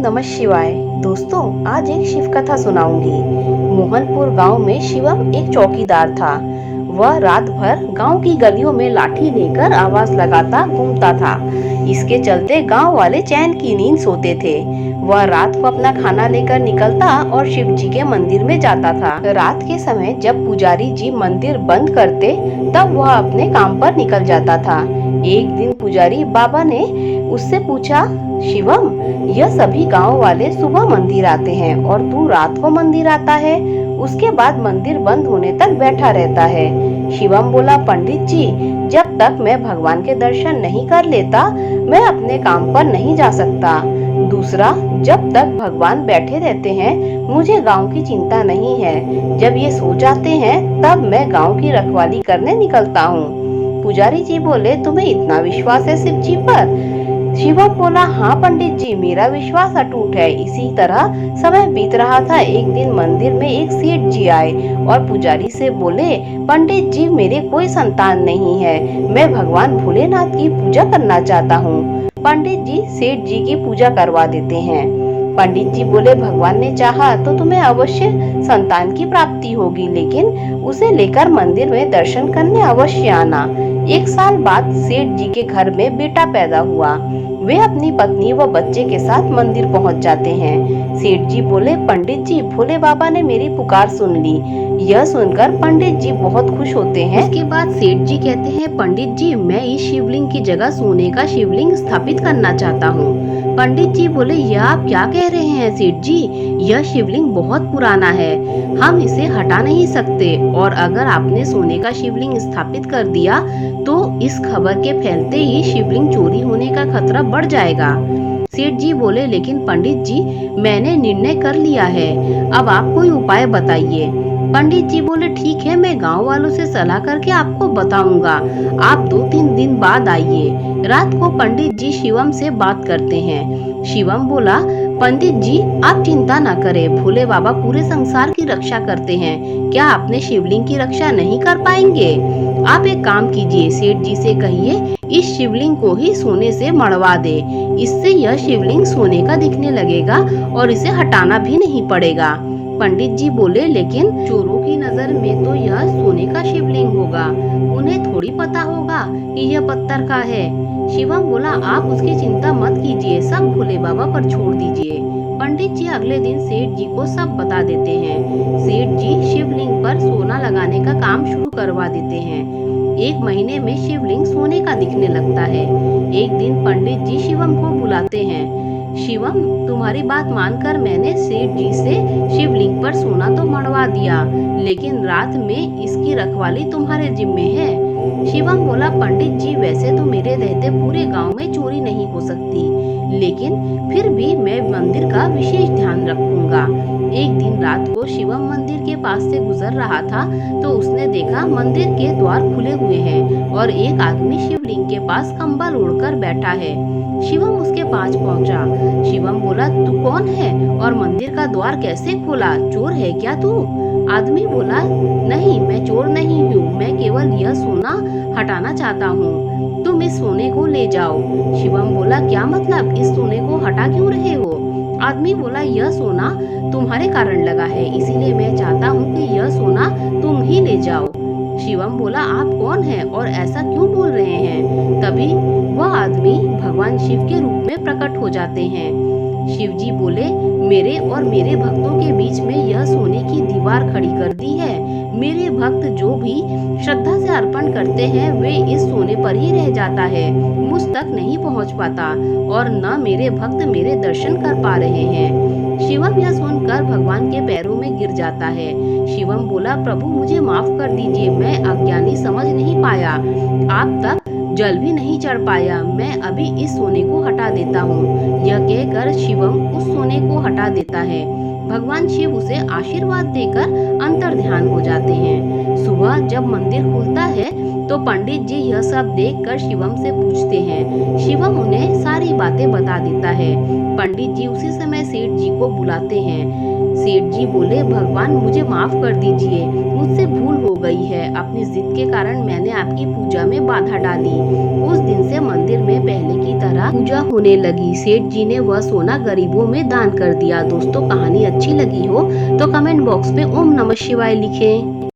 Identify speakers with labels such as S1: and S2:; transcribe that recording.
S1: नमः शिवाय। दोस्तों, आज एक शिव कथा सुनाऊंगी। मोहनपुर गांव में शिवम एक चौकीदार था। वह रात भर गांव की गलियों में लाठी लेकर आवाज लगाता घूमता था। इसके चलते गांव वाले चैन की नींद सोते थे। वह रात को अपना खाना लेकर निकलता और शिव जी के मंदिर में जाता था। रात के समय जब पुजारी जी मंदिर बंद करते, तब वह अपने काम पर निकल जाता था। एक दिन पुजारी बाबा ने उससे पूछा, शिवम, यह सभी गांव वाले सुबह मंदिर आते हैं और तू रात को मंदिर आता है। उसके बाद मंदिर बंद होने तक बैठा रहता है। शिवम बोला, पंडित जी, जब तक मैं भगवान के दर्शन नहीं कर लेता, मैं अपने काम पर नहीं जा सकता। दूसरा, जब तक भगवान बैठे रहते हैं, मुझे गांव की चिंता नहीं है। जब ये सो जाते हैं, तब मैं गांव की रखवाली करने निकलता हूँ। पुजारी जी बोले, तुम्हें इतना विश्वास है शिव जी पर? शिवम बोला, हाँ पंडित जी, मेरा विश्वास अटूट है। इसी तरह समय बीत रहा था। एक दिन मंदिर में एक सेठ जी आए और पुजारी से बोले, पंडित जी, मेरे कोई संतान नहीं है। मैं भगवान भोलेनाथ की पूजा करना चाहता हूँ। पंडित जी सेठ जी की पूजा करवा देते हैं। पंडित जी बोले, भगवान ने चाहा तो तुम्हें अवश्य संतान की प्राप्ति होगी, लेकिन उसे लेकर मंदिर में दर्शन करने अवश्य आना। एक साल बाद सेठ जी के घर में बेटा पैदा हुआ। वे अपनी पत्नी व बच्चे के साथ मंदिर पहुंच जाते हैं। सेठ जी बोले, पंडित जी, भोले बाबा ने मेरी पुकार सुन ली। यह सुनकर पंडित जी बहुत खुश होते हैं। उसके बाद सेठ जी कहते हैं, पंडित जी, मैं इस शिवलिंग की जगह सोने का शिवलिंग स्थापित करना चाहता हूँ। पंडित जी बोले, यह आप क्या कह रहे हैं सेठ जी? यह शिवलिंग बहुत पुराना है, हम इसे हटा नहीं सकते, और अगर आपने सोने का शिवलिंग स्थापित कर दिया तो इस खबर के फैलते ही शिवलिंग चोरी होने का खतरा बढ़ जाएगा। सेठ जी बोले, लेकिन पंडित जी, मैंने निर्णय कर लिया है, अब आप कोई उपाय बताइए। पंडित जी बोले, ठीक है, मैं गांव वालों से सलाह करके आपको बताऊंगा। आप 2-3 दिन बाद आइए। रात को पंडित जी शिवम से बात करते हैं। शिवम बोला, पंडित जी, आप चिंता न करें, भोले बाबा पूरे संसार की रक्षा करते हैं। क्या आपने शिवलिंग की रक्षा नहीं कर पाएंगे? आप एक काम कीजिए, सेठ जी से कहिए इस शिवलिंग को ही सोने से मढ़वा दे। इससे यह शिवलिंग सोने का दिखने लगेगा और इसे हटाना भी नहीं पड़ेगा। पंडित जी बोले, लेकिन चोरों की नजर में तो यह सोने का शिवलिंग होगा, उन्हें थोड़ी पता होगा कि यह पत्थर का है। शिवम बोला, आप उसकी चिंता मत कीजिए, सब भोले बाबा पर छोड़ दीजिए। पंडित जी अगले दिन सेठ जी को सब बता देते हैं। सेठ जी शिवलिंग पर सोना लगाने का काम शुरू करवा देते हैं। 1 महीने में शिवलिंग सोने का दिखने लगता है। एक दिन पंडित जी शिवम को बुलाते हैं। शिवम, तुम्हारी बात मानकर मैंने सेठ जी से शिवलिंग पर सोना तो मढ़वा दिया, लेकिन रात में इसकी रखवाली तुम्हारे जिम्मे है। शिवम बोला, पंडित जी, वैसे तो मेरे रहते पूरे गांव में चोरी नहीं हो सकती, लेकिन फिर भी मैं मंदिर का विशेष ध्यान रखूंगा। एक दिन रात को शिवम मंदिर के पास से गुजर रहा था तो उसने देखा मंदिर के द्वार खुले हुए हैं और एक आदमी शिवलिंग के पास कंबल ओढ़कर बैठा है। शिवम उसके पास पहुंचा। शिवम बोला, तू कौन है और मंदिर का द्वार कैसे खोला? चोर है क्या तू? आदमी बोला, नहीं, मैं चोर नहीं हूँ, मैं केवल यह सोना हटाना चाहता हूँ। तुम इस सोने को ले जाओ। शिवम बोला, क्या मतलब? इस सोने को हटा क्यों रहे हो? आदमी बोला, यह सोना तुम्हारे कारण लगा है, इसीलिए मैं चाहता हूँ कि यह सोना तुम ही ले जाओ। शिवम बोला, आप कौन हैं और ऐसा क्यों बोल रहे हैं? तभी वह आदमी भगवान शिव के रूप में प्रकट हो जाते हैं। शिव जी बोले, मेरे और मेरे भक्तों के बीच में यह सोने की दीवार खड़ी कर दी है। मेरे भक्त जो भी श्रद्धा से अर्पण करते हैं, वे इस सोने पर ही रह जाता है, मुझ तक नहीं पहुंच पाता, और न मेरे भक्त मेरे दर्शन कर पा रहे हैं। शिवम यह सुनकर भगवान के पैरों में गिर जाता है। शिवम बोला, प्रभु मुझे माफ कर दीजिए, मैं अज्ञानी समझ नहीं पाया, आप तक जल भी नहीं चढ़ पाया, मैं अभी इस सोने को हटा देता हूँ। यह कहकर शिवम उस सोने को हटा देता है। भगवान शिव उसे आशीर्वाद देकर अंतर ध्यान हो जाते हैं। सुबह जब मंदिर खुलता है तो पंडित जी यह सब देखकर शिवम से पूछते हैं। शिवम उन्हें सारी बातें बता देता है। पंडित जी उसी समय सेठ जी को बुलाते हैं। सेठ जी बोले, भगवान मुझे माफ कर दीजिए, मुझसे भूल हो गई है। अपनी जिद के कारण मैंने आपकी पूजा में बाधा डाली। उस दिन से मंदिर में पहले की तरह पूजा होने लगी। सेठ जी ने वह सोना गरीबों में दान कर दिया। दोस्तों, कहानी अच्छी लगी हो तो कमेंट बॉक्स में ओम नमः शिवाय लिखें।